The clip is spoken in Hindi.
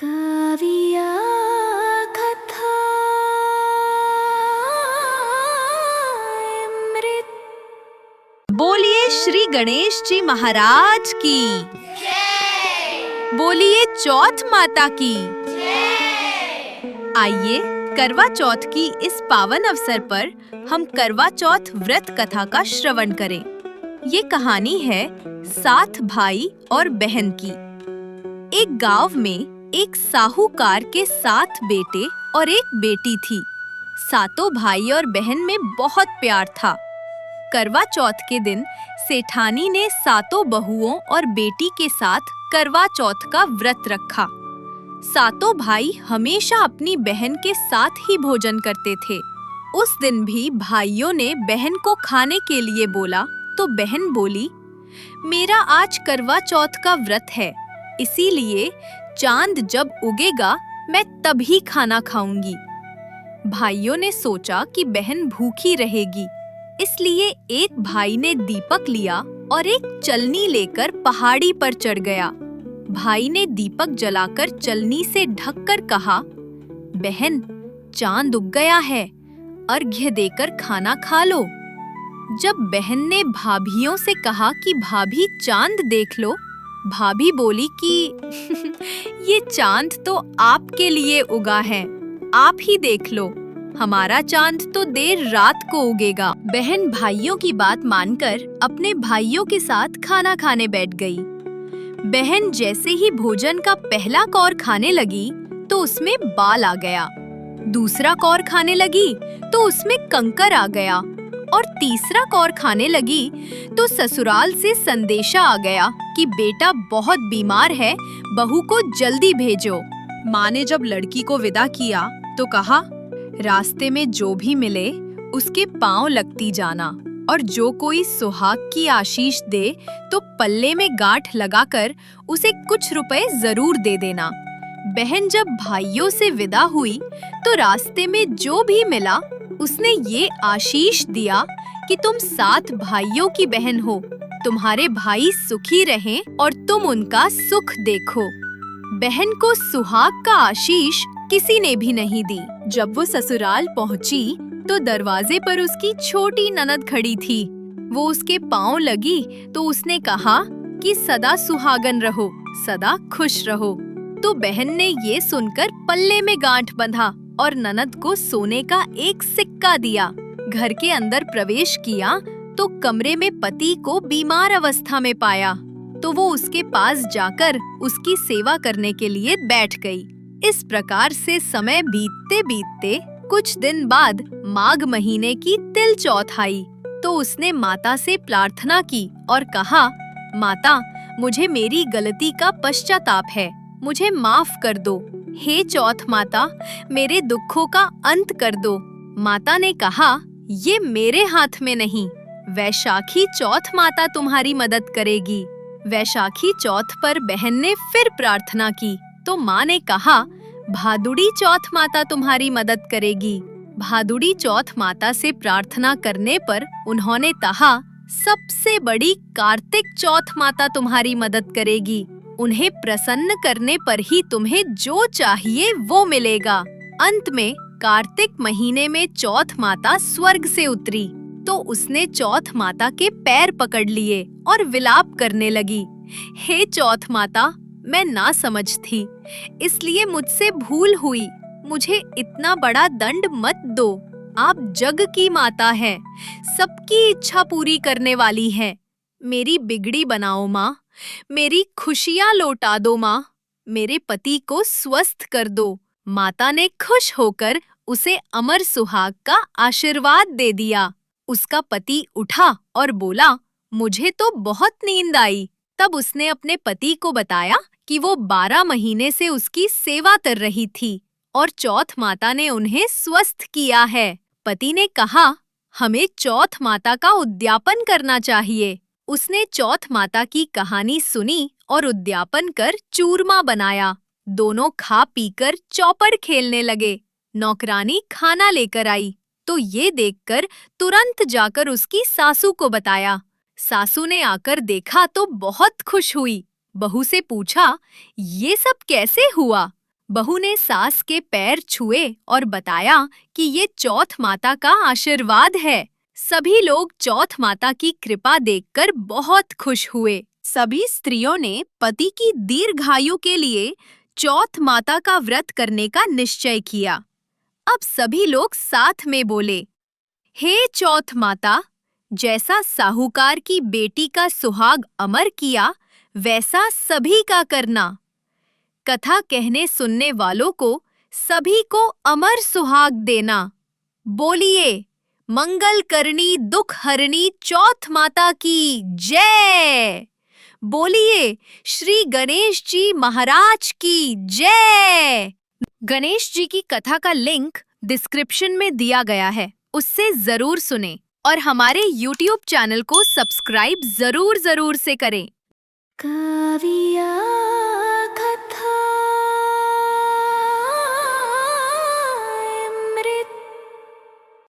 काव्या कथा अमृत। बोलिए श्री गणेश जी महाराज की। बोलिए चौथ माता की। आइए करवा चौथ की इस पावन अवसर पर हम करवा चौथ व्रत कथा का श्रवण करें। ये कहानी है 7 भाई और बहन की। एक गांव में एक साहूकार के 7 बेटे और एक बेटी थी। सातों भाई और बहन में बहुत प्यार था। करवा चौथ के दिन सेठानी ने सातों बहुओं और बेटी के साथ करवा चौथ का व्रत रखा। सातों भाई हमेशा अपनी बहन के साथ ही भोजन करते थे। उस दिन भी भाइयों ने बहन को खाने के लिए बोला तो बहन बोली, मेरा आज करवा चौथ का व्रत है, इसीलिए चांद जब उगेगा मैं तभी खाना खाऊंगी। भाइयों ने सोचा कि बहन भूखी रहेगी, इसलिए एक भाई ने दीपक लिया और एक चलनी लेकर पहाड़ी पर चढ़ गया। भाई ने दीपक जलाकर चलनी से ढककर कहा, बहन चांद उग गया है, अर्घ्य देकर खाना खा लो। जब बहन ने भाभियों से कहा कि भाभी चांद देख लो, भाभी बोली कि ये चांद तो आपके लिए उगा है, आप ही देख लो, हमारा चांद तो देर रात को उगेगा। बहन भाइयों की बात मानकर अपने भाइयों के साथ खाना खाने बैठ गई। बहन जैसे ही भोजन का पहला कौर खाने लगी तो उसमें बाल आ गया, दूसरा कौर खाने लगी तो उसमें कंकर आ गया और तीसरा कौर खाने लगी तो ससुराल से संदेशा आ गया कि बेटा बहुत बीमार है, बहू को जल्दी भेजो। माँ ने जब लड़की को विदा किया तो कहा, रास्ते में जो भी मिले उसके पांव लगती जाना और जो कोई सुहाग की आशीष दे तो पल्ले में गांठ लगाकर उसे कुछ रुपए जरूर दे देना। बहन जब भाइयों से विदा हुई तो रास्ते में जो भी मिला उसने ये आशीष दिया कि तुम 7 भाइयों की बहन हो, तुम्हारे भाई सुखी रहें और तुम उनका सुख देखो। बहन को सुहाग का आशीष किसी ने भी नहीं दी। जब वो ससुराल पहुंची तो दरवाजे पर उसकी छोटी ननद खड़ी थी। वो उसके पांव लगी तो उसने कहा कि सदा सुहागन रहो, सदा खुश रहो। तो बहन ने ये सुनकर पल्ले में गांठ बंधा और ननद को सोने का एक सिक्का दिया। घर के अंदर प्रवेश किया तो कमरे में पति को बीमार अवस्था में पाया तो वो उसके पास जाकर उसकी सेवा करने के लिए बैठ गई। इस प्रकार से समय बीतते बीतते कुछ दिन बाद माघ महीने की तिल चौथ आई तो उसने माता से प्रार्थना की और कहा, माता मुझे मेरी गलती का पश्चाताप है, मुझे माफ कर दो। हे चौथ माता, मेरे दुखों का अंत कर दो। माता ने कहा, ये मेरे हाथ में नहीं, वैशाखी चौथ माता तुम्हारी मदद करेगी। वैशाखी चौथ पर बहन ने फिर प्रार्थना की तो माँ ने कहा, भादुड़ी चौथ माता तुम्हारी मदद करेगी। भादुड़ी चौथ माता से प्रार्थना करने पर उन्होंने कहा, सबसे बड़ी कार्तिक चौथ माता तुम्हारी मदद करेगी। उन्हें प्रसन्न करने पर ही तुम्हें जो चाहिए वो मिलेगा। अंत में कार्तिक महीने में चौथ माता स्वर्ग से उतरी तो उसने चौथ माता के पैर पकड़ लिए और विलाप करने लगी, हे चौथ माता, मैं ना समझ थी, इसलिए मुझसे भूल हुई, मुझे इतना बड़ा दंड मत दो। आप जग की माता हैं, सबकी इच्छा पूरी करने वाली हैं। मेरी बिगड़ी बनाओ माँ, मेरी खुशियाँ लौटा दो माँ, मेरे पति को स्वस्थ कर दो। माता ने खुश होकर उसे अमर सुहाग का आशीर्वाद दे दिया। उसका पति उठा और बोला, मुझे तो बहुत नींद आई। तब उसने अपने पति को बताया कि वो 12 महीने से उसकी सेवा कर रही थी और चौथ माता ने उन्हें स्वस्थ किया है। पति ने कहा, हमें चौथ माता का उद्यापन करना चाहिए। उसने चौथ माता की कहानी सुनी और उद्यापन कर चूरमा बनाया। दोनों खा पीकर चौपड़ खेलने लगे। नौकरानी खाना लेकर आई तो ये देखकर तुरंत जाकर उसकी सासू को बताया। सासू ने आकर देखा तो बहुत खुश हुई। बहू से पूछा, ये सब कैसे हुआ? बहू ने सास के पैर छुए और बताया कि ये चौथ माता का आशीर्वाद है। सभी लोग चौथ माता की कृपा देखकर बहुत खुश हुए। सभी स्त्रियों ने पति की दीर्घायु के लिए चौथ माता का व्रत करने का निश्चय किया। अब सभी लोग साथ में बोले, हे चौथ माता, जैसा साहूकार की बेटी का सुहाग अमर किया, वैसा सभी का करना। कथा कहने सुनने वालों को सभी को अमर सुहाग देना। बोलिए, मंगल करनी दुख हरनी चौथ माता की जय। बोलिए, श्री गणेश जी महाराज की जय। गणेश जी की कथा का लिंक डिस्क्रिप्शन में दिया गया है, उससे जरूर सुनें और हमारे YouTube चैनल को सब्सक्राइब जरूर से करें। काव्या